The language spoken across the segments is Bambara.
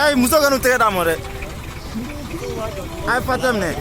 Ay muso kanu tege da mo dɛ. Ay fatam ne.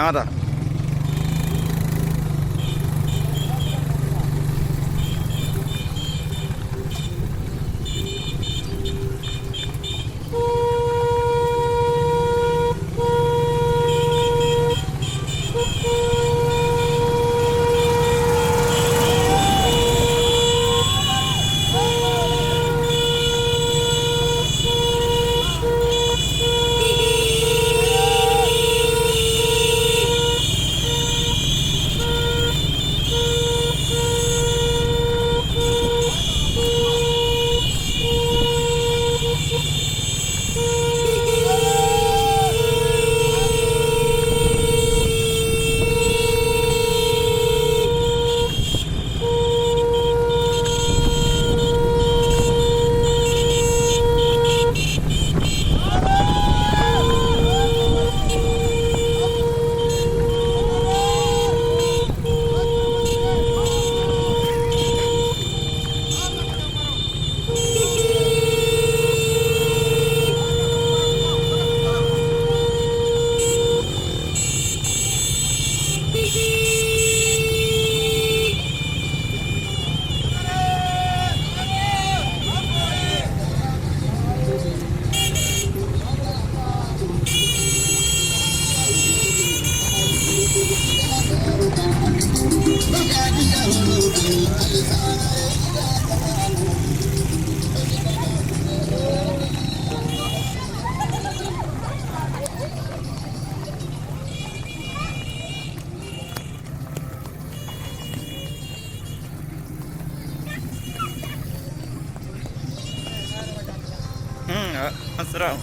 Ada. أسرع.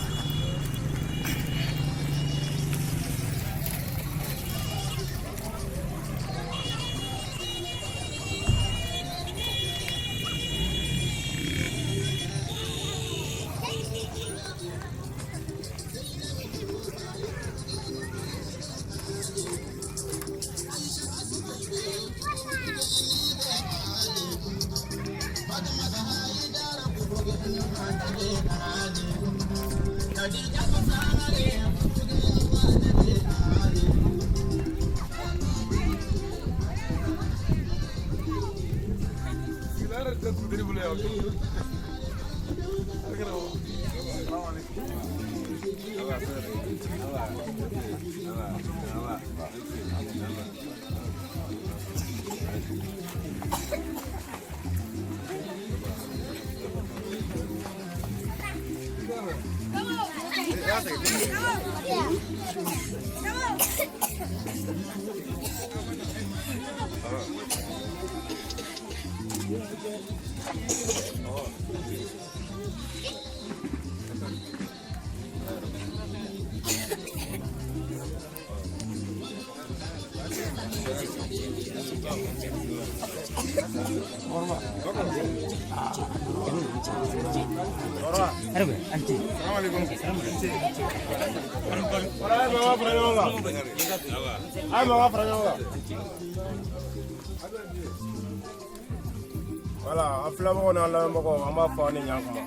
Voilà, en flamant dans la mort, on va faire un yankum.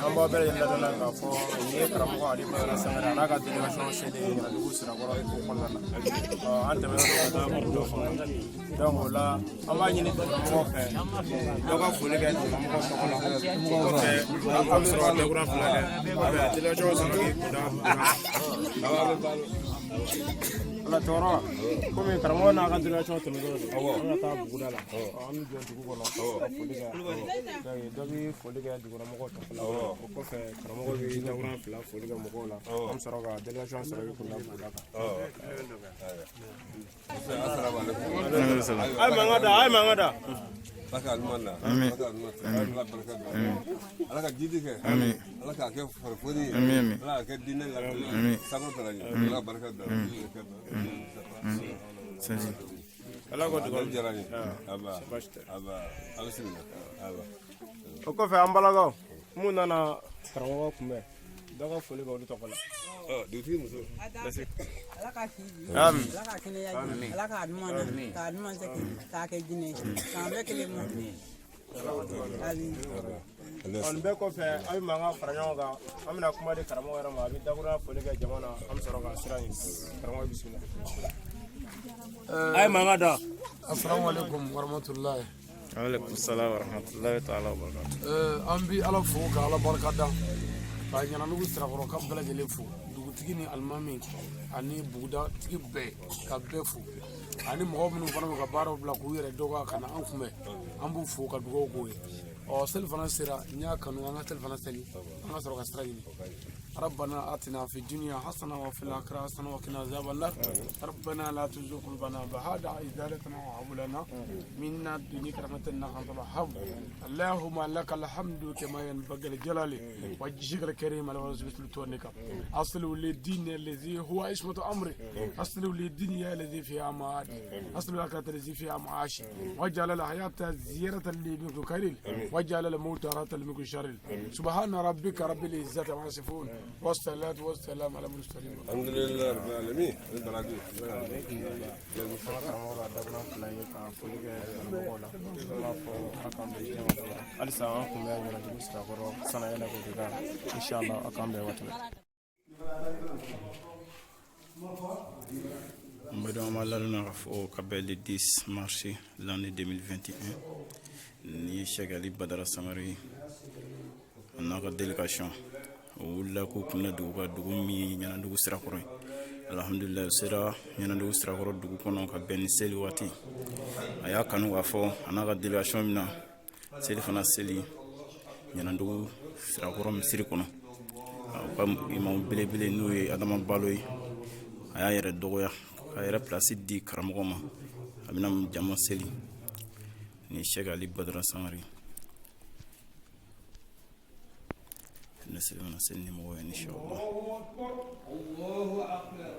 On va faire la donne à fond, et Kramko a dit que la semaine à la délégation c'est des Radous à voir donc là, on va y aller donc on faut les gars, on sera le grand flag. La délégation la Torah, comme il Kramko a la délégation de on a ta Bouddha là, on nous dit tout donc il faut les gars du grand mot. Au fait, Kramko est dans grand flag, faut les gars mot là. On sera la délégation sera pour la Bouddha. Ay mangada. Baka almana. Amin. Ala ka jidi ke. Amin. Ala ka ke farfodi. Amin. Ala ka dinne la. Amin. Sago tarani. Ala baraka da. Sanji. Ala ko to jarani. Aba. Ala sinna. Aba. O ko fe ambalago. Mu nana Kramko kumbe. Daga foli ko to kala. Duti muso. Ala ka fiji. Amin. Ala ka kene ya. Ala ka admana. Ka admana se ka ke jine. Ka be kele mo. ɔn bɛɛ kɔfɛ an bɛ mankan fara ɲɔgɔn kan an bɛna kuma di karamɔgɔ yɛrɛ ma a bɛ dakuruya foli kɛ jama na an bɛ sɔrɔ ka sira ɲini karamɔgɔ bisimila. a ye mankan da. Assalamualaikum warahmatullahi. Waalaikum salam warahmatullahi ta'ala wabarakatuh. An bi Ala fo ka Ala barika da ka Ɲanadugu Sirakɔrɔ ka bɛɛ lajɛlen fo dugutigi ni alimami ani bugudatigi bɛɛ ka bɛɛ fo ani mɔgɔ minnu fana bɛ ka baaraw bila k'u yɛrɛ dɔgɔya ka na an kunbɛn an b'u fo ka dugawu k'u ye. Seli fana sera n y'a kanu an ka seli fana seli an ka sɔrɔ ka sira ɲini. ربنا آتنا في الدنيا حسنة وفي الآخرة حسنة وقنا عذاب النار ربنا لا تزغ قلوبنا بعد إذ هديتنا وهب لنا من لدنك رحمة إنك أنت الوهاب اللهم لك الحمد كما ينبغي لجلالك وجهك الكريم على وجه سلطانك أصل للدين الذي هو عصمة أمري أصل للدنيا الذي فيها معادي أصل الآخرة الذي فيها معاشي وجعل الحياة زيارة لي منك خير وجعل الموت راحة لمنك شر سبحان ربك رب العزة عما يصفون والصلاة والسلام على المرسلين. الحمد لله رب العالمين. halisa an kun bɛ Ɲanadugu Sirakɔrɔ sanayɛlɛ ko kɛ kan inshallah a kan bɛɛ waati. Madame Alaluna Rafo Kabel 10 mars l'année 2021 ni Cheikh Ali Badara Samari notre délégation wula ko kunna dugu ka dugu min Ɲanadugu Sirakɔrɔ alhamdulillah sera Ɲanadugu Sirakɔrɔ dugu kɔnɔ ka bɛn ni seli waati a y'a kanu k'a fɔ a n'a ka délégation min na seli fana seli Ɲanadugu Sirakɔrɔ misiri kɔnɔ u ka imam belebele n'o ye Adama Balo ye a y'a yɛrɛ dɔgɔya a yɛrɛ place di karamɔgɔ ma a bɛna jama seli ni Cheikh Ali Badara Samari ne seli mana seli ni mɔgɔ ye inshallah. Allahu akbar.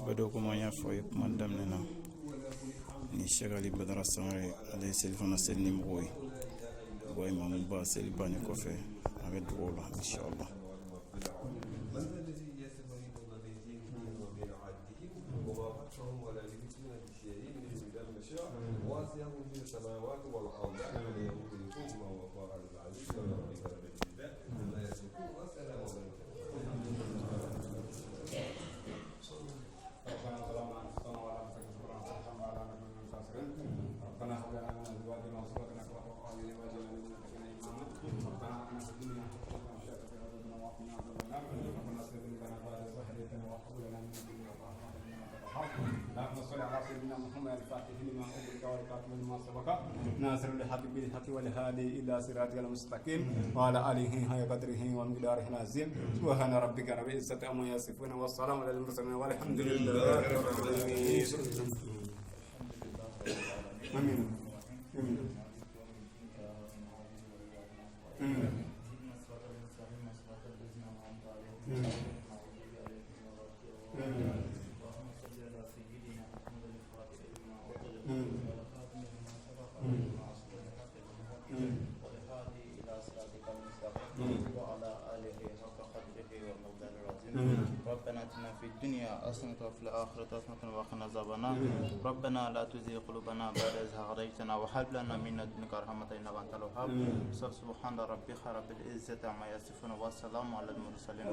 Bado kuma ya fɔ kuma daminɛ na ni Cheikh Ali Badara Samari ale seli fana seli ni mɔgɔw ye wa imamu ba seli bannen kɔfɛ a bɛ dugawu la inshallah. ناصر الحق بالحق والهادي الى صراطك المستقيم وعلى اله حق قدره ومقداره العظيم سبحان ربك رب العزه عما يصفون والسلام على المرسلين والحمد لله رب العالمين. امين ربنا اتنا في الدنيا حسنة وفي الآخرة حسنة وقنا عذاب النار ربنا لا تزغ قلوبنا بعد إذ هديتنا وهب لنا من لدنك رحمة إنك أنت الوهاب سبحان ربك رب العزة عما يصفون والسلام على المرسلين.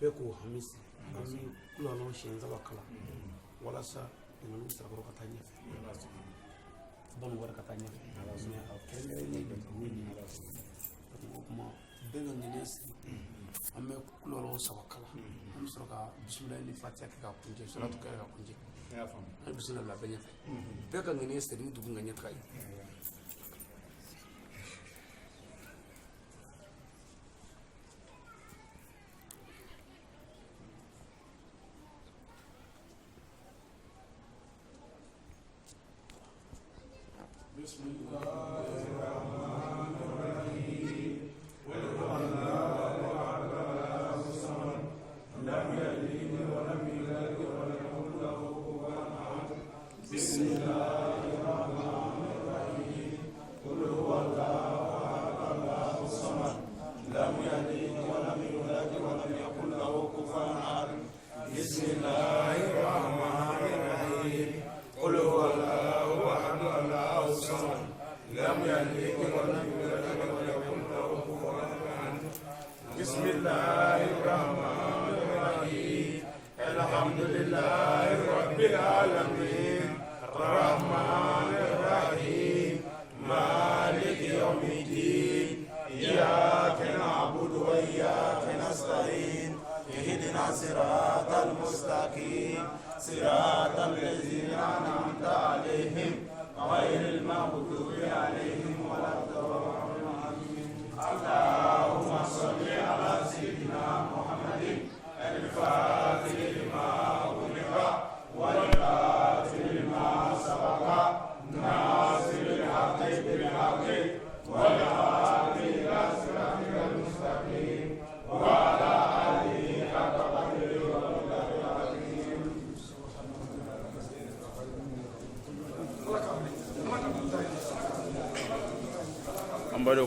bɛɛ k'o hami sigi an bɛ kulalɔn siɲɛ saba kalan walasa ɲanadugu sirakɔrɔ ka taa ɲɛfɛ balo wɛrɛ ka taa ɲɛfɛ mais a kɛrɛnkɛrɛnnen jateminɛ nin o kuma bɛɛ ka ŋɛnɛ sigi an bɛ kulalɔn saba kalan an bɛ sɔrɔ ka bisimilayi ni fatiha kɛ ka kuncɛ salatu kɛ ka kuncɛ an bɛ bisimila bila bɛɛ ɲɛfɛ bɛɛ ka ŋɛnɛ sigi ni dugu ŋɛnɛ taga ye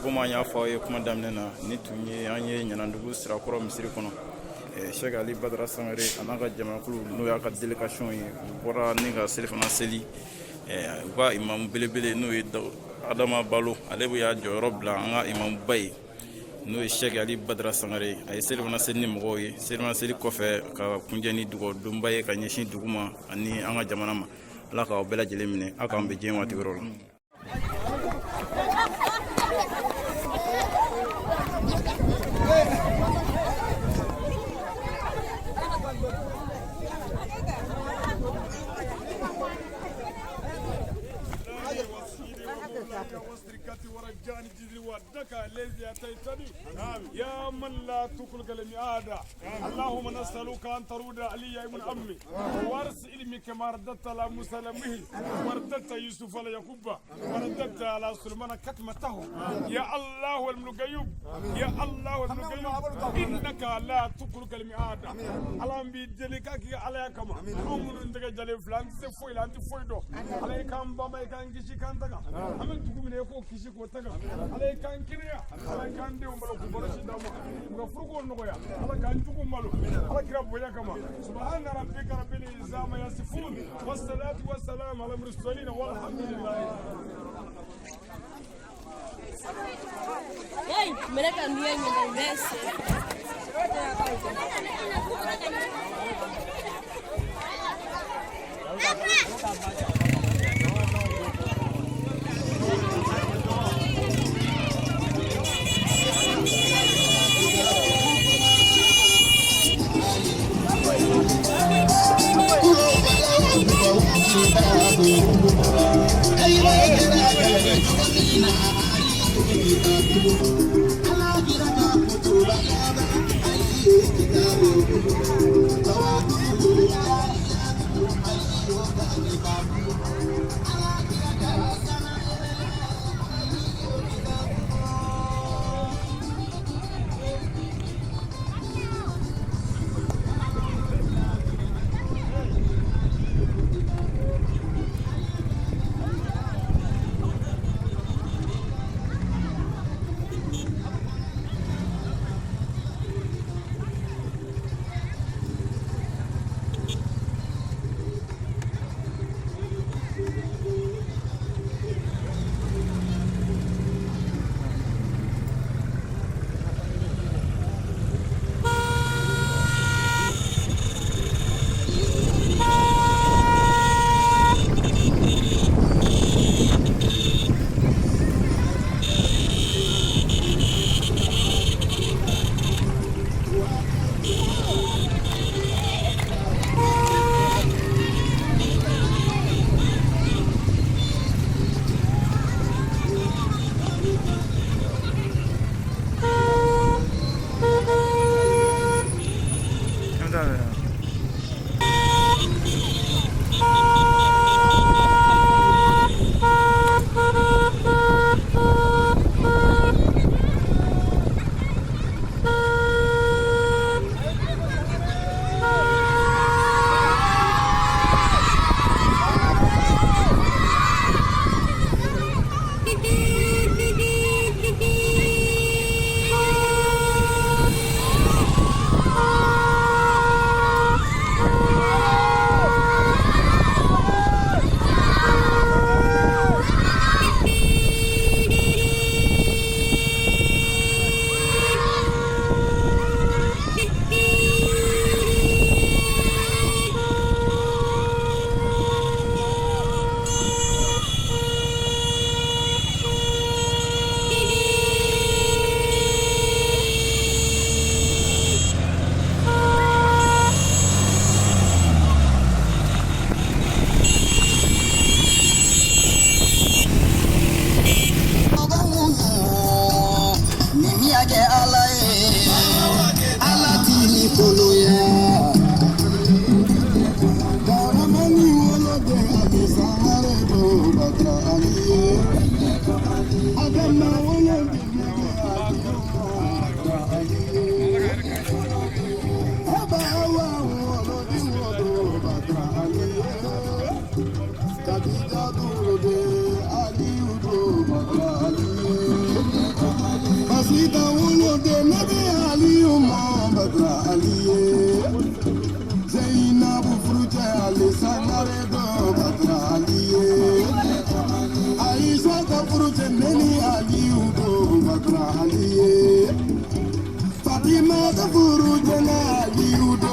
Comme on a fait comme damnena ni tunye anye Ɲanadugu sirakɔrɔ misiri kɔnɔ Cheikh Ali Badara Sangare ana ka jamakulu n'o y'a ka délégation ye bɔra ni ka selifana seli u ka imam belebele n'o ye Adama Balo ale bɛ y'a jɔyɔrɔ bila an ka imam ba ye n'o ye Cheikh Ali Badara Sangare a ye selifana seli ni mɔgɔw ye selifana seli kɔfɛ ka kunjɛ ni dugawu ye ka ɲɛsin dugu ma ani an ka jamana ma Ala k'aw bɛɛ lajɛlen minɛ aw k'an bɛn diɲɛ waati wɛrɛw la. يا من لا تخلق الميعاد اللهم نسألك أن ترد علي ابن أمي وارث علمي كما رددت على موسى لمه ورددت يوسف ليعقوب ورددت على سليمان كتمته يا الله الملوكيوب يا الله الملوكيوب إنك لا تخلق الميعاد اللهم بيدلك عليك كما أمر عندك جل فلان تفوي لان تفوي دو عليك كم بما كان كيشي كان تجا أمن تقوم من يكو كيشي كوتجا عليك كان كريا عليك كان ديوم سبحان ربك رب العزة عما يصفون والصلاة والسلام على المرسلين والحمد لله. Badra Aliye Zainabu Fruja Ali Sangare do Badra Aliye Aisha ka Fruja Neni Aliyu do Badra Aliye Fatima ka Fruja Aliyu do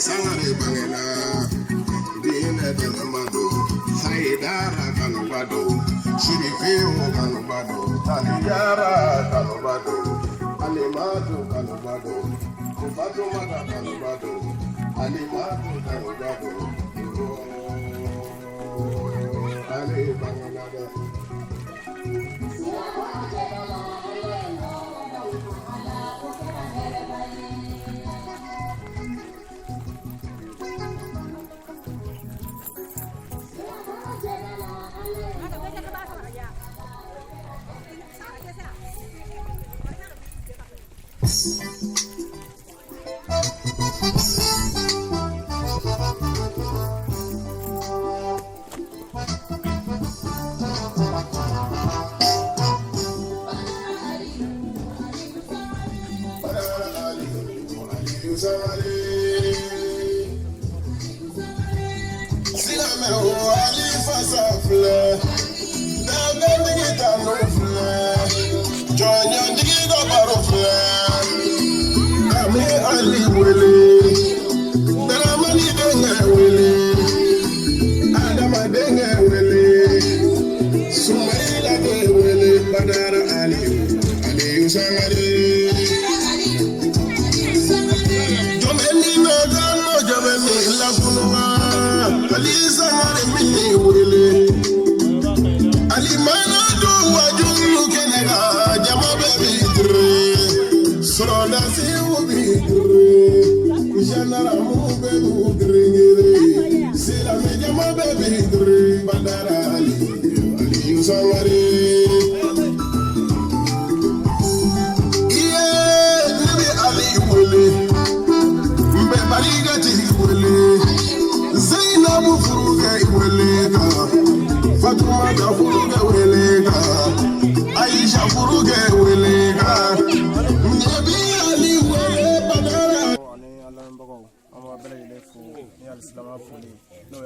Sangare bangena dina dina mado haidara kanubado shirifeo kanubado taliyara kanubado alimado kanubado kubado mata kanubado alimado kanubado ale bangena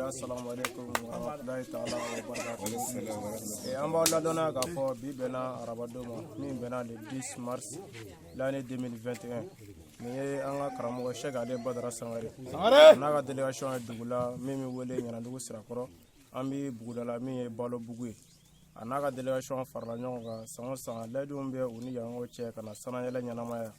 Assalamu alaikum warahmatullahi ta'ala wabarakatuh. On va la donner à Gafo, Bibena, Arabadoma, Mimbena le 10 mars l'année 2021. Mais on a Kramo, Cheikh Ali Badara Sangare. On a la délégation à Dougoula, Mimi Wele, Yanadou Sirakoro, Ami Boudala, Mi Balo Bougui. On a la délégation Farlanyon, Sansa, Ledumbe, Uni Yango Tchèque, Sanayela Yanamaya.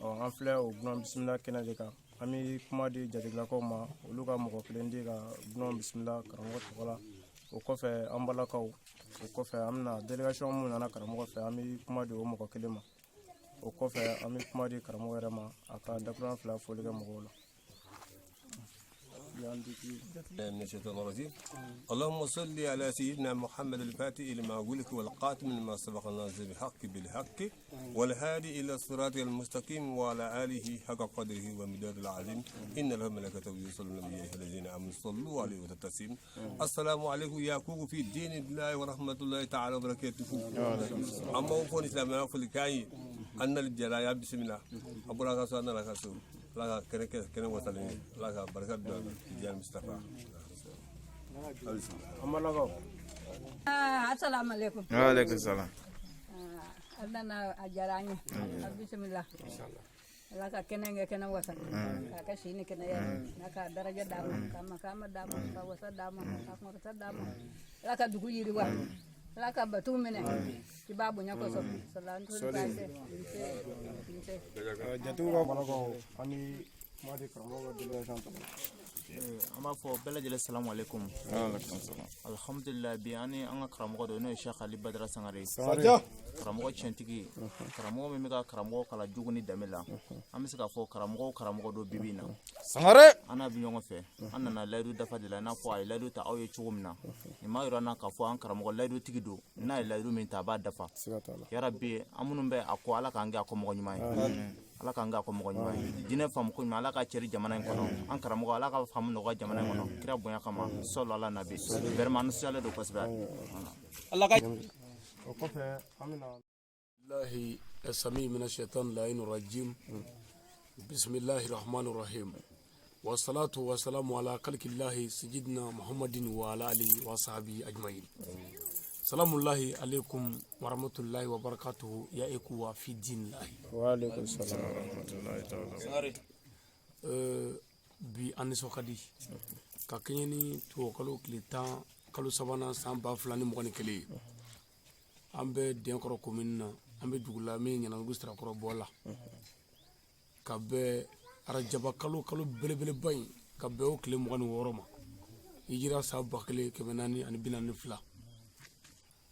On flait au Gnom Bismillah Kenadeka. Ami kuma di jatigilakaw ma olu ka mɔgɔ kelen di ka gunɔn bisimila karamɔgɔ tɔgɔ la o kɔfɛ an balakaw o kɔfɛ an bɛna délégation mun nana karamɔgɔ fɛ an bɛ kuma di o mɔgɔ kelen ma o kɔfɛ an bɛ kuma di karamɔgɔ yɛrɛ ma a ka dakuran fila foli kɛ mɔgɔw la. من الشيطان الرجيم اللهم صل على سيدنا محمد الفاتح لما ولك والقاتم لما سبق الناس بالحق بالحق والهادي الى الصراط المستقيم وعلى اله حق قدره ومداد العظيم ان له ملائكته يصلون على النبي الذين امنوا صلوا عليه وتسليما السلام عليكم يا كوكو في دين الله ورحمه الله تعالى وبركاته اما وفون اسلام في الكاي ان الجلايا بسم الله ابو راغا سنا لك لا كنا وصلنا لا بركة جال مصطفى أما لغو السلام عليكم. وعليكم السلام. أنا أجراني بسم الله. لا كنا وصل. كشيني كنا نك درجة دام كم دام كوسا دام كمرسا دام لا كدقو يروا لا كبتو منه كبابو نيكوسو سلام تولي jatuh ka balakaw ani kuma di karamɔgɔ ka délégation tɔgɔ b'a fɔ bɛɛ lajɛlen salamu alaikum. Alhamdulillah bi an ni an ka karamɔgɔ dɔ n'o ye Sheikh Ali Badara Sangare. Karamɔgɔ tiɲɛtigi karamɔgɔ min bɛ ka karamɔgɔ kala jugu ni danbe la an bɛ se k'a fɔ karamɔgɔ dɔ bi bi in na an n'a bɛ ɲɔgɔn fɛ an nana layidu dafa de la i n'a fɔ a ye layidu ta aw ye cogo min na nin m'a yira an na k'a fɔ an karamɔgɔ layidu tigi don n'a ye layidu min ta a b'a dafa yarabi an minnu bɛ a kɔ ala k'an kɛ a kɔmɔgɔ ɲuman ye ala k'an kɛ a kɔmɔgɔ ɲuman ye diinɛ faamu ko ɲuman ala ka cɛri jamana in kɔnɔ an karamɔgɔ ala ka faamu nɔgɔya jamana in kɔnɔ kira bonya kama sɔli ala nabi vraiment an nisɔndiyalen don kosɛbɛ ala ka o kɔfɛ an bɛna الله السميع من الشيطان اللعين الرجيم بسم الله الرحمن الرحيم والصلاة والسلام على خلق الله سيدنا محمد وعلى آله وصحبه أجمعين سلام الله عليكم ورحمة الله وبركاته يا إخوة في دين الله وعليكم السلام ورحمة الله تعالى bi an nisɔnkadi ka kɛɲɛ ni tubabukalo tile 10 kalo 3 san 2021 an bɛ Denkɔrɔ commune na an bɛ dugu la min Ɲanadugu Sirakɔrɔ bɔ la ka bɛn arajaba kalo belebeleba in ka bɛn o tile 26 ma hijira san 1442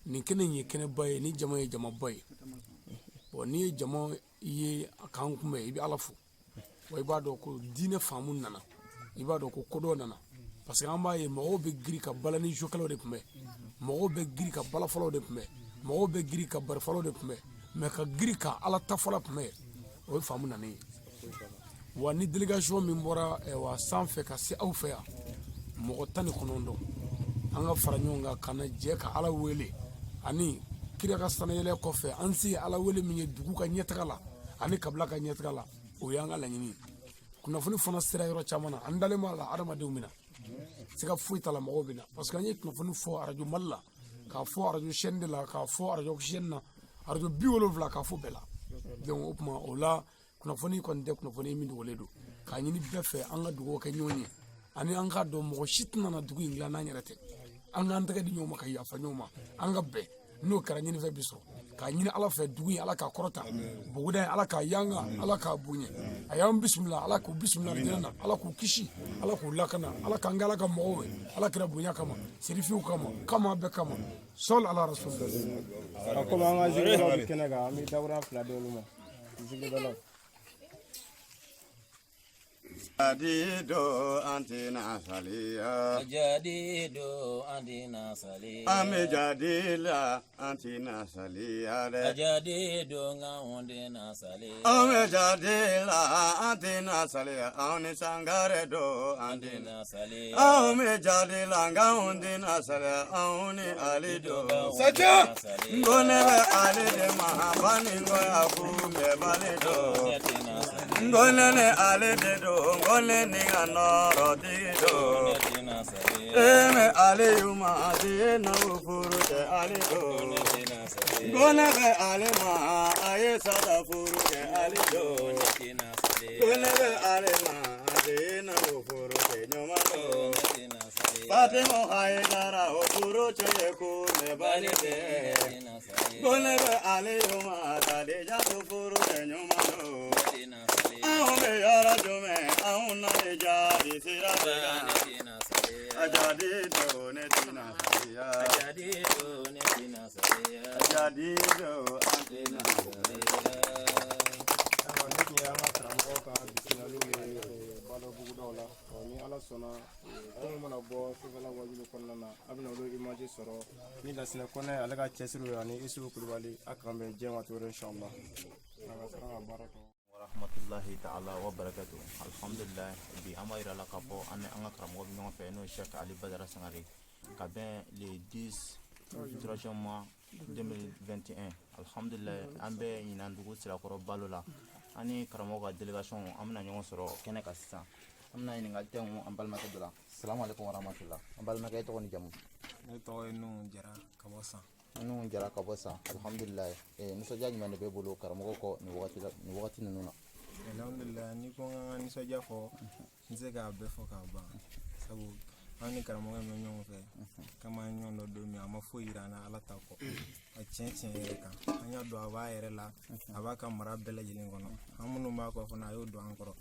nin kɛnɛ in ye kɛnɛba ye ni jama ye jamaba ye bon ni ye jama ye a kan kunbɛn i bɛ ala fo wa i b'a dɔn ko diinɛ faamu nana i b'a dɔn ko kodɔn nana parce que an b'a ye mɔgɔw bɛ giri ka bala ni jokɛlaw de kunbɛn mɔgɔw bɛ giri ka balafɔlaw de kunbɛn mɔgɔw bɛ giri ka barifɔlaw de kunbɛn mais ka giri ka ala tafɔla kunbɛn o ye faamu nanen ye wa ni délégation min bɔra wa sanfɛ ka se aw fɛ yan mɔgɔ 19 an ka fara ɲɔgɔn kan ka na jɛ ka ala wele ani kira ka sanayɛlɛ kɔfɛ an se ala wele min ye dugu ka ɲɛtaga la ani kabila ka ɲɛtaga la o y'an ka laɲini kunnafoni fana sera yɔrɔ caman na an dalen b'a la adamadenw min na siga foyi t'a la mɔgɔw bɛ na parce que an ye kunnafoni fɔ arajo mali la k'a fɔ arajo chaîne de la k'a fɔ arajo chaîne na arajo 70 k'a fɔ bɛɛ la donc o tuma o la kunnafoni kɔni tɛ kunnafoni min dogolen don k'a ɲini bɛɛ fɛ an ka dugawu kɛ ɲɔgɔn ye ani an k'a dɔn mɔgɔ si tɛna na dugu in dilan n'an yɛrɛ tɛ an k'an tɛgɛ di ɲɔgɔn ma ka yafa ɲɔgɔn ma an ka bɛn n'o kɛra ɲinifɛ bi sɔrɔ k'a ɲini ala fɛ dugu in ala k'a kɔrɔta buguda in ala k'a yanga ala k'a bonya a y'an bisimila ala k'u bisimila diinɛ na ala k'u kisi ala k'u lakana ala k'an kɛ ala ka mɔgɔw ye ala kɛra bonya kama serifiw kama bɛɛ kama sɔli ala rasulillah komi an ka zikirilaw bɛ kɛnɛ kan an bɛ dabura fila di olu ma zikirilaw Jadido antina salia Jadido antina salia Ame jadila antina salia Jadido ngaundina salia Ame jadila antina salia Auni sangare do antina salia Ame jadila ngaundina salia Auni alido Sacha Ngone alide mahabani ngoya kume balido Ngone alide do Ngone ni anoro dido Eme aliyuma adina ufuru te alido Ngone be alima aye sada furu te alido Ngone be alima adina ufuru te nyomano Fatimo haidara ufuru te kume balide Ngone be aliyuma adija ufuru te nyomano Ahume yara jume ahuna jadi sirada Ajadi do ne tina salia Ajadi do ne tina salia Ajadi do antina salia Awa ne tun ye an ka karamɔgɔ ka bisimilaliw ye balo bugudaw la ni ala sɔnna anw mana bɔ sufɛla wajibi kɔnɔna na a bɛna olu imaji sɔrɔ ni Lasinɛ Kɔnɛ ale ka cɛsiriw ani Isufu Kulibali a kan bɛ diɲɛ ma tuguni inshallah a ka sɔrɔ ka baara kɛ warahmatullahi ta'ala wa barakatuh. Alhamdulillah bi ama ira la kapo ane anga karamɔgɔ bi ɲɔgɔn fɛ n'o Sheikh Ali Badara Sangare ka bɛn le 10 3 mois 2021 alhamdulillah an bɛ Ɲinadugu Sirakɔrɔ balo la ani karamɔgɔ ka délégation an bɛna ɲɔgɔn sɔrɔ kɛnɛ kan sisan an bɛna ɲininkali tɛngu an balimakɛ dɔ la assalamu alaikum warahmatullah an balimakɛ tɔgɔ ni jamu ne tɔgɔ ye Nuhu Jara ka bɔ San Nuhu Jara ka bɔ San alhamdulillah nisɔndiya jumɛn de b'e bolo karamɔgɔ kɔ nin wagati ninnu na alhamdulillah ni ko n ka nisɔndiya fɔ n se k'a bɛɛ fɔ k'a ban sabu an ni karamɔgɔ in bɛ ɲɔgɔn fɛ kama an ɲɔgɔn dɔ don min a ma foyi yira an na ala ta kɔ a tiɲɛ yɛrɛ kan an y'a dɔn a b'a yɛrɛ la a b'a ka mara bɛɛ lajɛlen kɔnɔ an minnu b'a kɔ fana a y'o don an kɔrɔ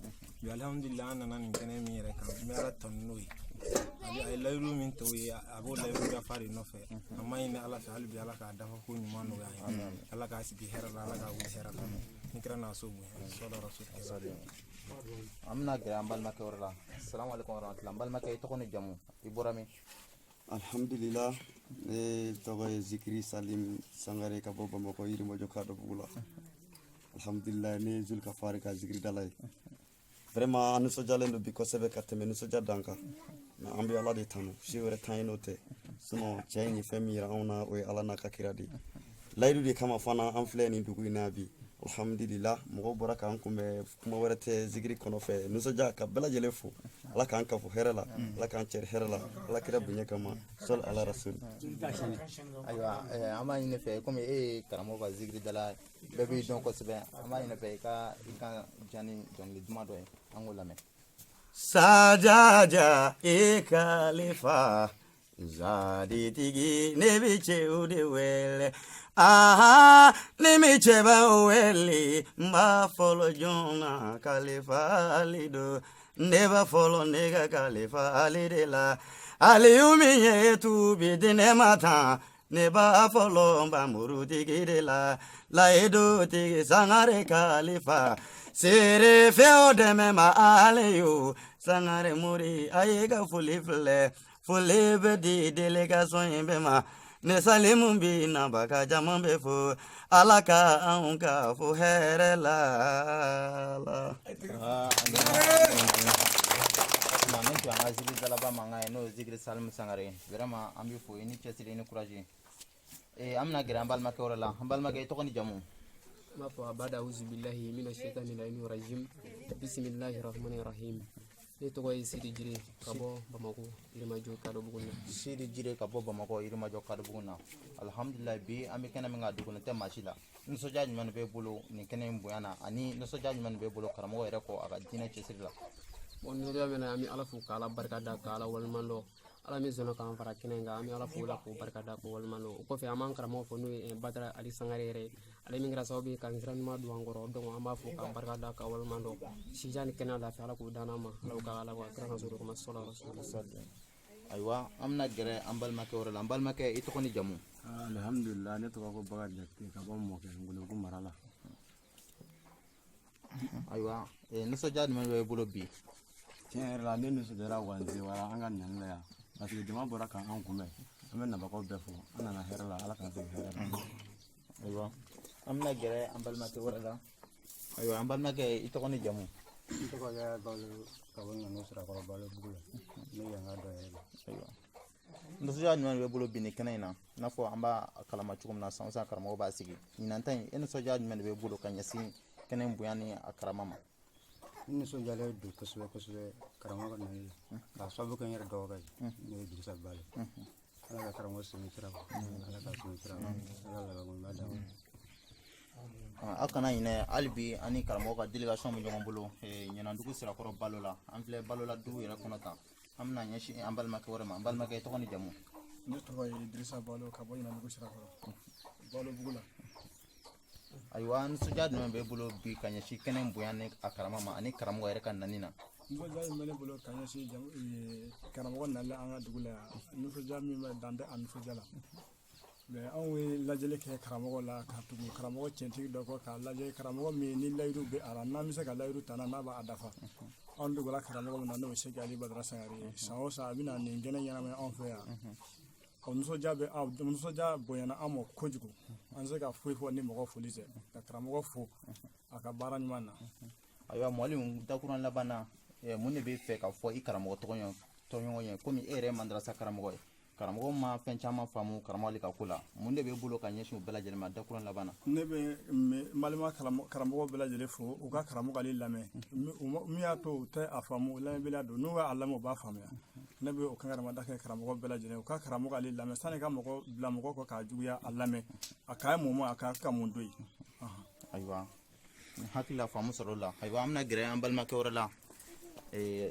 bi alhamdulillah an nana nin kɛnɛ min yɛrɛ kan n bɛ ala tanu n'o ye ay layru min to abo layru ga fari no fe amma ina ala fa halbi ala ka dafa ko ni manu ga ala ka sigi herala ala ka wi herala ni krana so bu sallallahu alaihi wasallam amna gira ambal make warala assalamu alaikum warahmatullahi ambal make to kono jamu iborami alhamdulillah ne togo zikri salim sangare ka boba mako yiri mo jokado bugula alhamdulillah ne zulka fare ka zikri dalay vraiment anu so jalendo bi ko sebe kateme nu so jadanka na ambi ala de tanu shiwere taynote suno chayni famira ona o ala na kakiradi laydu de kama fana am fleni dugu nabi alhamdulillah mo baraka an kumbe kuma warate zikri kono fe nu so jaka bela jele fu ala kan ka fu herala ala kan cer herala ala kira bunya kama sol ala rasul aywa ama ine fe comme karamo ba zikri dala bebe donc sebe ama ine fe ka jani don le duma do angola me sajaja e khalifa zadi tigi nebiche ude wele aha nemiche ba wele ma follow jona khalifa alido never follow nega khalifa alidela aliumi yetu bidine mata neba follow ba muru tigi de la edo tigi sangare khalifa sere feo de me ma aleyo sangare muri ayega fulifle fulibe di delegation yembe ma ne salimu bi na baka jaman be fo alaka anka fo herela manen to anga zikri dala ba manga no zikri salim sangare vraiment ambi fo ini chesile ni courage amna gira ambal make warala ambal make to koni jamu ما بعد أعوذ بالله من الشيطان الرجيم بسم الله الرحمن الرحيم نتوقع سيدي جري كابو بماكو إرماجو كادو بقولنا سيدي جري كابو بماكو إرماجو كادو بقولنا الحمد لله بي أمي كنا من عدو كنا تم ماشيلا نسوجا من بيبولو نكنا يمبويانا أني نسوجا من بيبولو كرامو إيركو أكادينا تشيسيلا ونرجع من أمي على فوق على بركة داك على والمالو ala mi zona kan fara kinenga ami ala fula ko barkada ko walmano ko fe aman karamo fo no badra ali sangare re ala mi ngra sawbi kan gran ma du angoro don amba fo ka barkada ka walmano si jani kena la fa ala ko danama ala ka ala ko gran so ko masala rasulullah aywa amna gere ambal make wala ambal make ito ko ni jamu alhamdulillah ne to ko baga jakti ka bom mo ke ngulu ko marala aywa no so jadi man we bulo bi tiens la ne so dara wanzi wala anga nyanga ya parce que dama bora kan an kumbe amen na bako befo ana na herala ala kan se herala aywa amna gere ambal make wala aywa ambal make ito ko ni jamu ito ko ya balu kawon no sura ko balu bugula ni ya ngado aywa ndo so jadi man we bulo bi ni kenena na fo amba kalama chukum na sansa karamo ba sigi ni nantan en so jadi man we bulo kan yasi kenen buyani akarama ma ni so jale du kusbe karamo ko nani ka sabu kan yar doga ni du sa bale ala karamo so ni tira ala ka so ni tira ala la ko madam akana ine albi ani karamo ka delegation mi jongo bolo nyana ndugu sira koro balola amfle balola du yera konota amna nyashi ambal make worema ambal make to koni jamu ni to way Idrissa Balo ka boy na ndugu sira koro balo bugula aywa sujad no be bulo bi kanya shi kenen buyane akarama ma ani karamo yere kan nanina ngo jay mele bulo kanya shi jam karamo na la anga dugula nu so jami ma dande an so jala be an we lajele ke karamo la ka tugu karamo centi do ko ka lajele karamo mi ni layru be ara na mi se ka layru tana na ba adafa on dugula karamo na no se gali badra sangari sawo sa bina ni ngene yana me on fe ya on so jabe on so ja boyana amo kojugo an se ka fo ni mo ko folise ka karamo fo aka baran mana aywa mwalimu takuran labana munne be fe ka fo ikaramo to nyo komi ere mandrasa karamo ma fen chama famu karamo li ka kula munne be bulo ka nyeshu bela jelma takuran labana ne be malima karamo bela jele fo u ka karamo gali lame mi ya to te afamu lame bela do no wa alamo ba famu ya ne be o kan da ka karamo bela jele u ka karamo gali lame sane ka moko bla moko ko ka juya alame aka mu mo aka ka mun doi aywa hakila famu sorola aywa amna gere ambal make warala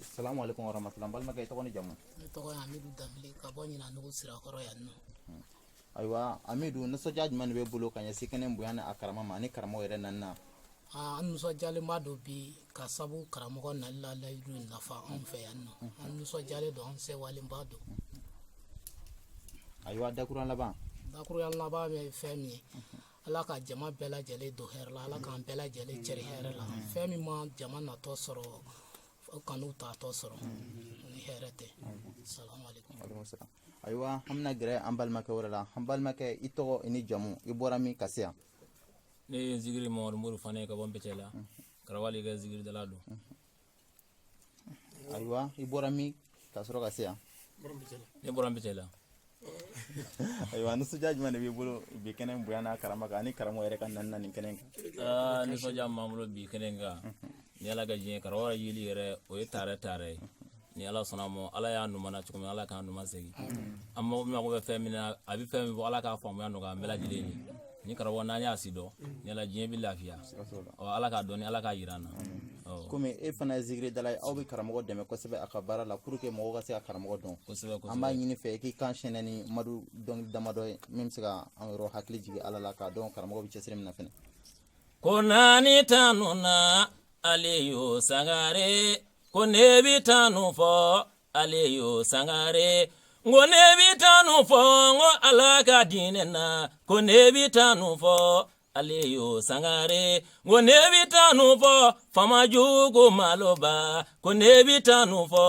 assalamu alaikum warahmatullahi ambal make to koni jamu to ko amidu damle ka boni na nugo sira koro yanno aywa amidu no so judgment be bulo kanya sikene mbuyana akarama mani karamo yere nanna an nisɔndiyalen b'a dɔn bi ka sabu karamɔgɔ nali la layidu nafa anw fɛ yan nɔ an nisɔndiyalen don an sewalenba don. ayiwa dakuruyan laban. dakuruyan laban bɛ fɛn min ye ala ka jama bɛɛ lajɛlen don hɛrɛ la ala k'an bɛɛ lajɛlen cɛri hɛrɛ la fɛn min ma jama natɔ sɔrɔ kanu tatɔ sɔrɔ ni hɛrɛ tɛ. salamu alaikum. ayiwa an bɛna gɛrɛ an balimakɛ wɛrɛ la an balimakɛ i tɔgɔ i ni jamu i bɔra min ka se yan. ne ye zikiri mamadu mori fana ye ka bɔ npɛcɛ la karawali ka zikiri dala don. ayiwa i bɔra min ka sɔrɔ ka se yan. ne bɔra npɛcɛ la. ayiwa nisɔndiya jumɛn de b'i bolo bi kɛnɛ bonya n'a karama kan ani karamɔgɔ yɛrɛ ka nani nin kɛnɛ kan. nisɔndiya min b'an bolo bi kɛnɛ kan ni ala ka diɲɛ karamɔgɔ yeli yɛrɛ o ye taarɛ ye ni ala sɔnna ma ala y'a numana cogo min ala k'an numa segin an mago bɛ fɛn min na a bɛ fɛn min fɔ ala k'a faamuya nɔgɔya an bɛɛ lajɛlen ye ni karamɔgɔ n'an y'a si dɔn ni ala diɲɛ bɛ lafiya ala k'a dɔn ni ala k'a jira an na. komi e fana ye zikiri dala ye aw bɛ karamɔgɔ dɛmɛ kosɛbɛ a ka baara la pour que mɔgɔw ka se ka karamɔgɔ dɔn. kosɛbɛ an b'a ɲini fɛ i k'i kan sɛnɛ ni madu dɔnkili damadɔ ye min bɛ se ka an yɔrɔ hakili jigin ala la k'a dɔn karamɔgɔ bɛ cɛsiri min na fɛnɛ. ko naani tanu na ale y'o sangare ko ne bɛ tanu fɔ ale y'o sangare ngo ne bɛ tanu fɔ ngo ala ka diinɛ na ko ne bɛ tanu fɔ ale y'o sangare ngo ne bɛ tanu fɔ fama jugu maloba ko ne bɛ tanu fɔ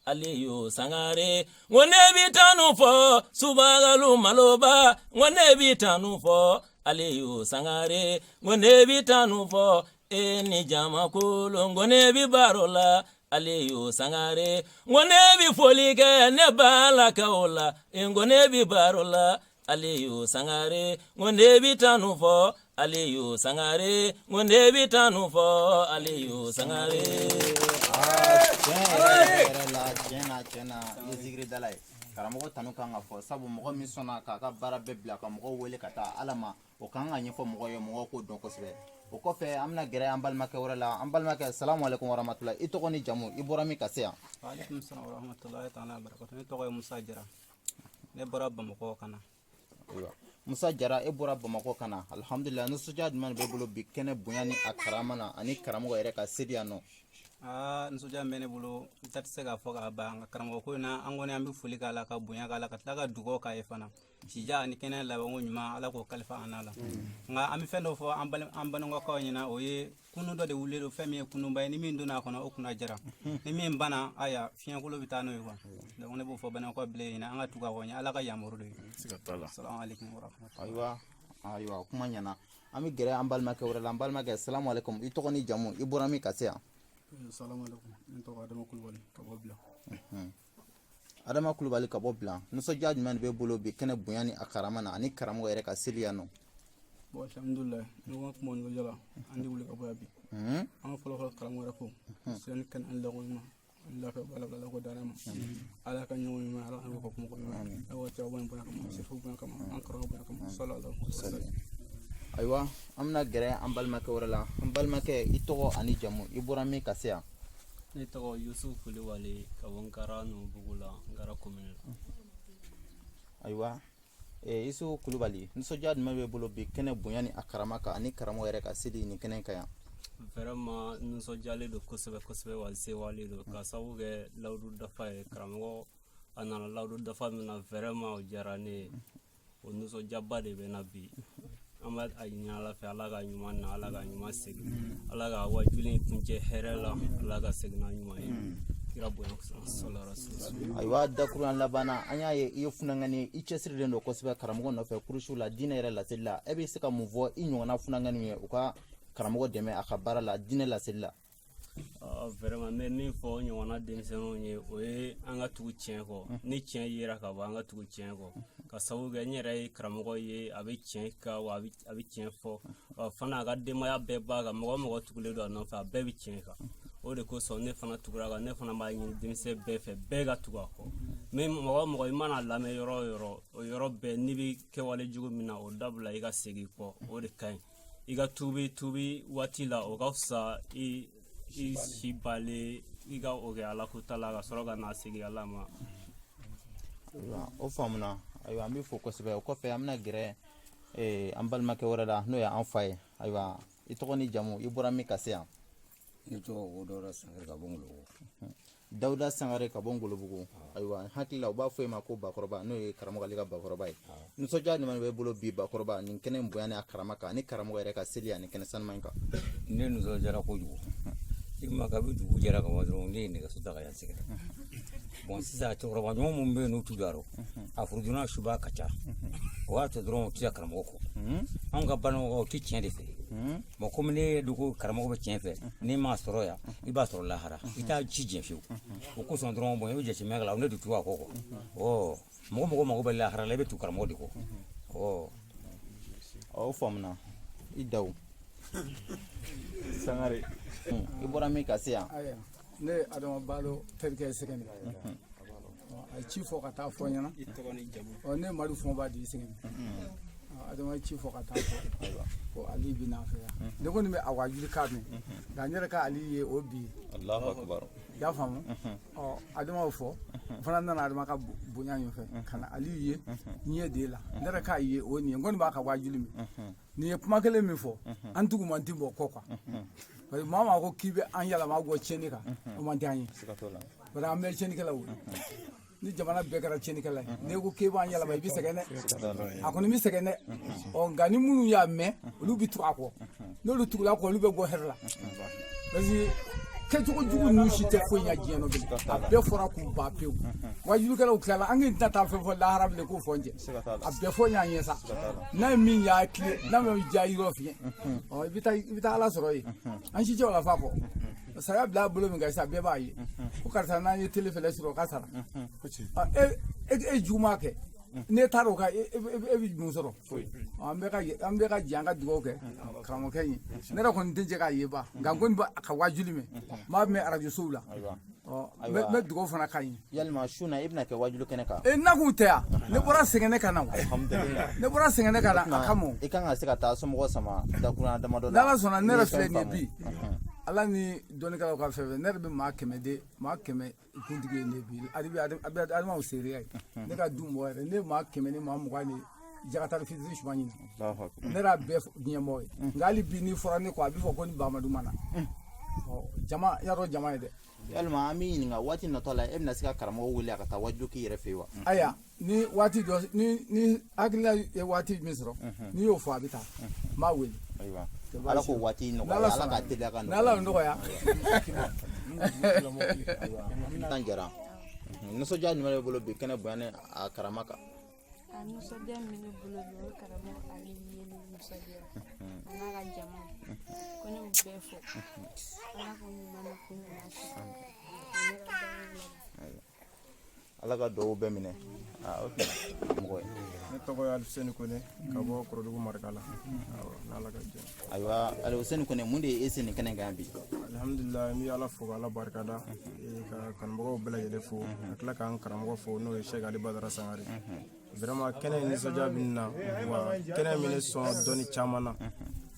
ale y'o sangare ngo ne bɛ tanu fɔ subagalu maloba ngo ne bɛ tanu fɔ ale y'o sangare ngo ne bɛ tanu fɔ e ni jama kolo ngo ne bɛ baro la ale y'o sangare ngo ne bɛ foli kɛ ne bala ka o la ngo ne bɛ baro la ale y'o sangare ngo ne bɛ tanu fɔ ale y'o sangare ngo ne bɛ tanu fɔ ale y'o sangare. tiɲɛ na i ye zikiri dala ye karamɔgɔ tanu kan ka fɔ sabu mɔgɔ min sɔnna k'a ka baara bɛɛ bila ka mɔgɔw wele ka taa ala ma o kan ka ɲɛfɔ mɔgɔ ye mɔgɔw k'o dɔn kosɛbɛ o kɔfɛ an bɛna gɛrɛ an balimakɛ wɛrɛ la an balimakɛ salamu alaikum warahmatulahi i tɔgɔ ni jamu i bɔra min ka se yan. waaleykum salaam warahmatulahi taala barakatu ne tɔgɔ ye musa jara ne bɔra bamakɔ ka na. musa jara e bɔra bamakɔ ka na alhamdulilayi nisɔndiya jumɛn de b'e bolo bi kɛnɛ bonya ni a karama na ani karamɔgɔ yɛrɛ ka seli yan nɔ. nisɔndiya bɛ ne bolo n ta tɛ se k'a fɔ k'a ban nka karamɔgɔ ko in na an kɔni an bɛ foli k'a la ka bonya k'a la ka tila ka dugawu k'a ye fana sija ani kɛnɛ labanko ɲuman ala k'o kalifa an na la nka an bɛ fɛn dɔ fɔ an banikɔkaw ɲɛna o ye kunu dɔ de wulilen don fɛn min ye kununba ye ni min donna a kɔnɔ o kunna jara ni min banna aya fiɲɛkolo bɛ taa n'o ye kuwa donc ne b'o fɔ banikɔkaw bilen ɲɛna an ka tugu a kɔ ɲɛ ala ka yamaru de ye. salamu alaikum warahmatullahi. ayiwa kuma ɲɛna an bɛ gɛrɛ an balimakɛ wɛrɛ la an balimakɛ salamu alaikum i tɔgɔ ni jamu i bɔra min ka se yan. salamu alaikum ne tɔgɔ adama kulubali ka bɔ bila. adama kulubali ka bɔ bila nisɔndiya jumɛn de b'e bolo bi kɛnɛ bonya ni a karama na ani karamɔgɔ yɛrɛ ka seli yan nɔ. bon alhamdulilayi ne ko kuma nisɔndiya la an de wuli ka bɔ yan bi an ka fɔlɔfɔlɔ karamɔgɔ yɛrɛ fo sani kɛnɛ an lago ɲuman an lafiya bala bala ko dara ma ala ka ɲɔgɔn ɲuman ala an ka kuma ɲuman awa cɛw bonya kama sefu bonya kama an karamɔgɔ bonya kama sallallahu alaihi wasallam. ayiwa an bɛna gɛrɛ an balimakɛ wɛrɛ la an balimakɛ i tɔgɔ ani jamu i bɔra min ka se yan. ne tɔgɔ yusuf kulibali ka bɔ nkara nubugu la nkara komini la. ayiwa isu kulubali nisɔndiya jumɛn b'e bolo bi kɛnɛ bonya ni a karama kan ani karamɔgɔ yɛrɛ ka seli nin kɛnɛ kan yan. vraiment nisɔndiyalen don kosɛbɛ kosɛbɛ wa sewalen don ka sababu kɛ lawudu dafa ye karamɔgɔ a nana lawudu dafa min na vraiment o diyara ne ye o nisɔndiyaba de bɛ na bi an b'a ɲini ala fɛ ala ka ɲuman na ala ka ɲuman segin ala ka wajulen kuncɛ hɛrɛ la ala ka segin n'a ɲuman ye kira bonya sallallahu ayiwa dakuruyan labanna an y'a ye i ye funangani i cɛsirilen don kosɛbɛ karamɔgɔ nɔfɛ kurusiw la diinɛ yɛrɛ laseli la e bɛ se ka mun fɔ i ɲɔgɔnna funangani ye u ka karamɔgɔ dɛmɛ a ka baara la diinɛ laseli la. vraiment n bɛ min fɔ o ɲɔgɔnna denmisɛnninw ye o ye an ka tugu tiɲɛ kɔ ni tiɲɛ yera ka bɔ an ka tugu tiɲɛ kɔ ka sababu kɛ n yɛrɛ ye karamɔgɔ ye a bɛ tiɲɛ kan wa a bɛ tiɲɛ fɔ fana a ka denbaya bɛɛ b'a kan mɔgɔ mɔgɔ tugulen don a nɔfɛ a bɛɛ bɛ tiɲɛ kan o de kosɔn ne fana tugura kan ne fana b'a ɲini denmisɛn bɛɛ fɛ bɛɛ ka tugu a kɔ mais mɔgɔ mɔgɔ i mana lamɛn yɔrɔ o yɔrɔ o yɔrɔ bɛɛ n'i bɛ kɛwale jugu min na o dabila i ka segin kɔ o de ka ɲi i ka tubi waati la o ka fisa i si balen i ka o kɛ ala ko ta la ka sɔrɔ ka na segin ala ma. o faamuna ayiwa an bɛ fɔ kosɛbɛ o kɔfɛ an bɛna gɛrɛ an balimakɛ wɛrɛ la n'o ye an fa ye ayiwa i tɔgɔ ni jamu i bɔra min ka se yan ne tɔgɔ ko dawuda sangare ka bɔ ngolobugu dawuda sangare ka bɔ ngolobugu ayiwa hakili la u b'a fɔ i ma ko bakɔrɔba n'o ye karamɔgɔ ale ka bakɔrɔba ye nisɔndiya ɲuman bɛ bolo bi bakɔrɔba nin kɛnɛ bonya ni a karama kan ni karamɔgɔ yɛrɛ ka seli ani kɛnɛ sanuma in kan ne nisɔndiyara kojugu i ma kabi dugu jɛra ka bɔ dɔrɔn ne ye nɛgɛso ta ka yan sɛgɛrɛ bon sisan cɛkɔrɔba ɲɔgɔn minnu bɛ yen n'u t'u daro a furudonna suba ka ca o y'a to dɔrɔn u tɛ karamɔgɔ kɔ anw ka balimɔgɔw tɛ tiɲɛ de fɛ bon komi ne dogo karamɔgɔ bɛ tiɲɛ fɛ n'i m'a sɔrɔ yan i b'a sɔrɔ lahara i t'a ci diɲɛ fiyewu o kosɔn dɔrɔn bon i bɛ jateminɛ kɛ la ne de tugu a kɔ mɔgɔ mago bɛ lahara la i bɛ tugu karamɔgɔ de kɔ o faamuna i daw sangare i bɔra min ka se yan ne ye adama balo terikɛ ye sɛgɛn a ye ci fɔ ka taa fɔ ɲɛna ne ye madu fɔnba di sɛgɛn adama ye ci fɔ ka taa fɔ ko ali bi n'a fɛ yan ne kɔni bɛ a wajuli ka mɛn nka n yɛrɛ ka ali ye o bi i y'a faamu adama y'o fɔ o fana nana adama ka bonya ɲɔfɛ ka na ali ye n ye de la ne yɛrɛ k'a ye o nin ye n kɔni b'a ka wajuli min nin ye kuma kelen min fɔ an tugu man ti bɔ kɔ quoi parce que maa maa ko k'i bɛ an yɛlɛma bɔ tiɲɛni kan o man di an ye bari an bɛ tiɲɛnikɛlaw ye ni jamana bɛɛ kɛra tiɲɛnikɛla ye n'i ko k'i b'an yɛlɛma i bɛ sɛgɛn dɛ a kɔni bɛ sɛgɛn dɛ nka ni minnu y'a mɛn olu bɛ tugu a kɔ n'olu tugula a kɔ olu bɛ bɔ hɛrɛ la parce que kɛcogo jugu ninnu si tɛ foyi ɲɛ diɲɛ nɔ bilen a bɛɛ fɔra k'u ban pewu wajulikɛlaw tilala an k'i tɛna taa fɛn fɔ lahara bilen k'o fɔ n cɛ a bɛɛ fɔ ɲan ye sa n'a ye min y'a tile n'a ma diya yɔrɔ fiɲɛ i bɛ taa ala sɔrɔ yen an si cɛ o la fa kɔ saya bila a bolo min kan sisan bɛɛ b'a ye ko karisa n'an ye tele fɛnɛ sɔrɔ o ka sara e juguman kɛ n'e taara o kan e bɛ mun sɔrɔ an bɛɛ ka jɛ an ka dugawu kɛ karamɔgɔkɛ ye ne yɛrɛ kɔni tɛ jɛ k'a ye ba nka n kɔni bɛ ka wajuli mɛn n b'a mɛn arajosow la n bɛ dugawu fana ka ɲi yalima su na i bɛna kɛ wajulu kɛnɛ kan n'a kun tɛ yan ne bɔra sɛgɛn ne ka na ne bɔra sɛgɛn ne ka na a kama i kan ka se ka taa somɔgɔw sama dakuruɲa damadɔ la n'ala sɔnna ne yɛrɛ filɛ nin ye bi ala ni dɔnnikɛlaw ka fɛn fɛn ne yɛrɛ bɛ maa kɛmɛ kuntigi ye ne bi adamaw seereya ye ne ka du mɔgɔ yɛrɛ ne ye maa kɛmɛ ni maa mugan ni jakatari fitiri suma ɲini ne yɛrɛ bɛɛ diɲɛmɔgɔ ye nka hali bi n'i fɔra ne kɔ a bɛ fɔ ko ni Bahamadu ma na jama y'a dɔn jama ye dɛ yalima an b'i ɲininka waati natɔ la e bɛna se ka karamɔgɔ wele a ka taa wajulu k'i yɛrɛ fɛ yen wa ayiwa ni waati dɔ ni hakilila ye waati min sɔrɔ n'i y'o fɔ a bɛ taa n b'a wele ala ko waati nɔgɔya ala ka teliya ka nɔgɔya n'ala y'o nɔgɔya tan jara nisɔndiya ɲuman bɛ bolo bi kɛnɛ bonya ni a karama kan a nisɔndiya min bɛ bolo bi o ye karamɔgɔ ale ye ni nisɔndiya a n'a ka jama ko ne y'u bɛɛ fɔ ala ko ɲuman na ko ɲuman ala ka dugawu bɛɛ minɛ mɔgɔ ye ne tɔgɔ ye Aliseni Kone ka bɔ Korodugu Marikala n'ala ka jɛ ayiwa Aliseni Kone mun de ye e se nin kɛnɛ kan bi alhamdulilayi n bɛ ala fo k'ala barikada ka kanubagaw bɛɛ lajɛlen fo ka tila k'an karamɔgɔ fo n'o ye Sɛki Ali Badara Sangare vraiment kɛnɛ nisɔndiya bɛ nin na wa kɛnɛ min ne sɔn dɔnni caman na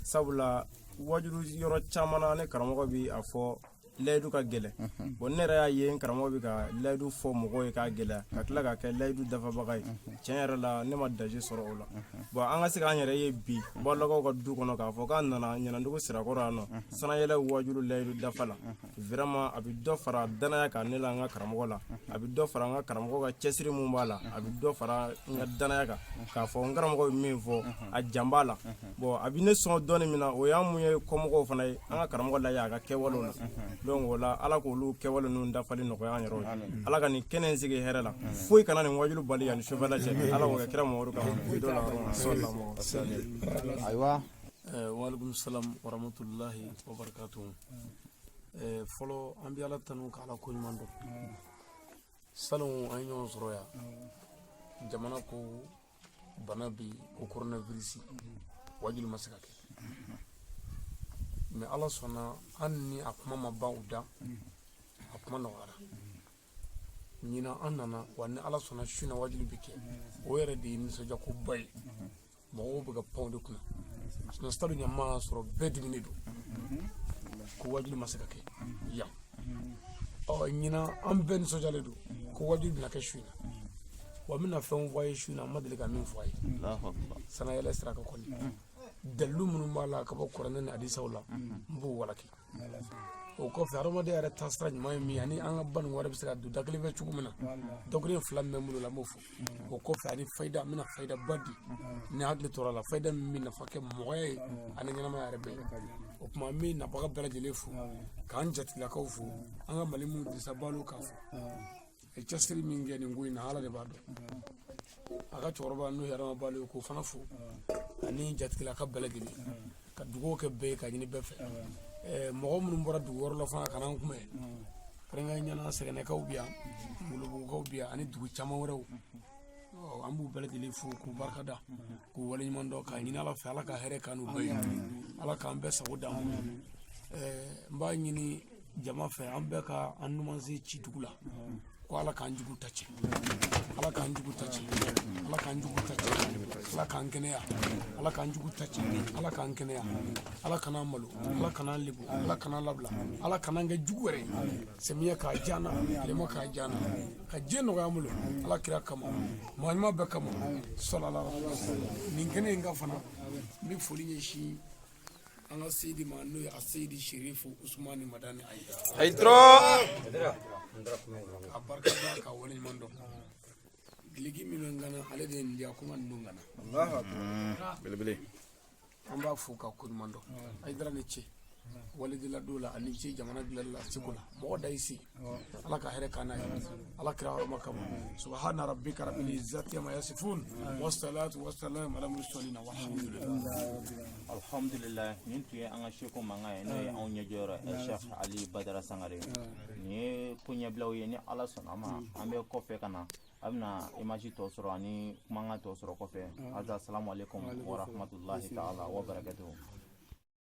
sabula wajulu yɔrɔ caman na ne karamɔgɔ bi a fɔ layidu ka gɛlɛ bon ne yɛrɛ y'a ye n karamɔgɔ bɛ ka layidu fɔ mɔgɔw ye k'a gɛlɛya ka tila ka kɛ layidu dafabaga ye tiɲɛ yɛrɛ la ne ma daje sɔrɔ o la bon an ka se k'an yɛrɛ ye bi balakaw ka du kɔnɔ k'a fɔ k'an nana ɲɛnadugu sirakɔrɔ yan nɔ sanayɛlɛ wajulu layidu dafa la vraiment a bɛ dɔ fara danaya kan ne la an ka karamɔgɔ la a bɛ dɔ fara an ka karamɔgɔ ka cɛsiri mun b'a la a bɛ dɔ fara n ka danaya kan k'a fɔ n karamɔgɔ bɛ min fɔ a jan b'a la bon a bɛ ne sɔn dɔɔnin min na o y'an mun ye kɔmɔgɔw fana ye an ka karamɔgɔ lajɛ a ka kɛwalew la donc o la ala k'olu kɛwale ninnu dafali nɔgɔya an yɛrɛw ye ala ka nin kɛnɛ in sigi hɛrɛ la foyi kana nin wajulu bali yan ni sufɛla cɛ ala k'o kɛ kira Mamadu kama ayiwa waalaikum salam warahmatullahi wabarakatuh fɔlɔ an bɛ ala tanu k'ala ko ɲuman dɔn salon an ye ɲɔgɔn sɔrɔ yan jamana ko bana bi ko coronavirus wajulu ma se ka kɛ mais ala sɔnna an ni a kuma ma ban u da a kuma nɔgɔyara ɲina an nana wa ni ala sɔnna su na wajulu bi kɛ o yɛrɛ de ye nisɔndiya ko ba ye mɔgɔw bɛ ka pan o de kunna sinon stade ɲama sɔrɔ bɛɛ diminen don ko wajulu ma se ka kɛ yan ɲina an bɛɛ nisɔndiyalen don ko wajulu bɛna kɛ su in na wa n bɛna fɛnw fɔ a ye su in na n ma deli ka min fɔ a ye sanayɛlɛ sira kan kɔni dalilu minnu b'a la ka bɔ kuranɛ ni hadisaw la n b'o walaki o kɔfɛ hadamaden yɛrɛ taasira ɲuman ye min ani an ka bani wɛrɛ bɛ se ka don da kelen fɛ cogo min na dɔgɔkun 2 min bɛ n bolo la n b'o fɔ o kɔfɛ ani fayida n bɛna fayida ba di ni hakili tora la fayida min bɛ nafa kɛ mɔgɔya ye ani ɲɛnamaya yɛrɛ bɛɛ o tuma n bɛ nabaga bɛɛ lajɛlen fo k'an jatigilakaw fo an ka mali minnu disa balo k'a fɔ a ye cɛsiri min kɛ nin ko in na ala de b'a dɔn a ka cɛkɔrɔba n'o ye adama balo ye k'o fana fo ani jatigilaka bɛɛ lajɛlen ka dugawu kɛ bɛɛ ye ka ɲini bɛɛ fɛ mɔgɔ minnu bɔra dugu wɛrɛ la fana ka n'an kunbɛn kɛrɛnkɛrɛnnenya sɛgɛnɛkaw bɛ yan ngolobugukaw bɛ yan ani dugu caman wɛrɛw an b'u bɛɛ lajɛlen fo k'u barikada k'u waleɲuman dɔn k'a ɲini ala fɛ ala ka hɛrɛ k'an n'u bɛɛ ye ala k'an bɛɛ sago d'an ma n b'a ɲini jama fɛ an bɛɛ ka an numanze ci dugu la ko ala k'an jugu ta cɛ ala k'an jugu ta cɛ ala k'an jugu ta cɛ ala k'an kɛnɛya ala k'an jugu ta cɛ ala k'an kɛnɛya ala kan'an malo ala kan'an lebu ala kan'an labila ala kan'an kɛ jugu yɛrɛ samiyɛ k'a diyanna tilema k'a diyanna ka diɲɛ nɔgɔya an bolo ala kira kama maa ɲuman bɛɛ kama sallallahu alaihi wasallam nin kɛnɛ in ka fana n bɛ foli ɲɛsin an ka seyidi ma n'o ye a seyidi sherifu usumani madani ayidara a barika da ka waleɲuman dɔn giligi minnu gana ale de ye nin diya kuma ninnu gana belebele an b'a fo ka koɲuman dɔn ayidara ni ce walidila dɔw la ani ce jamana dilanli la segu la mɔgɔ da i se ala ka hɛrɛ k'an n'a ye ala kira hɔrɔma kama subhana rabbika rabbil izzati amma yasifun wassalatu wassalamu ala mursalin alhamdulillah nin tun ye an ka seko mankan ye n'o ye anw ɲɛjɔyɔrɔ Cheikh Ali Badara Sangare nin ye ko ɲɛbilaw ye ni ala sɔnna ma an bɛ kɔfɛ ka na a bɛna image tɔ sɔrɔ ani kumakan tɔ sɔrɔ kɔfɛ assalamu alaikum wa rahmatullahi ta'ala wa barakatuhu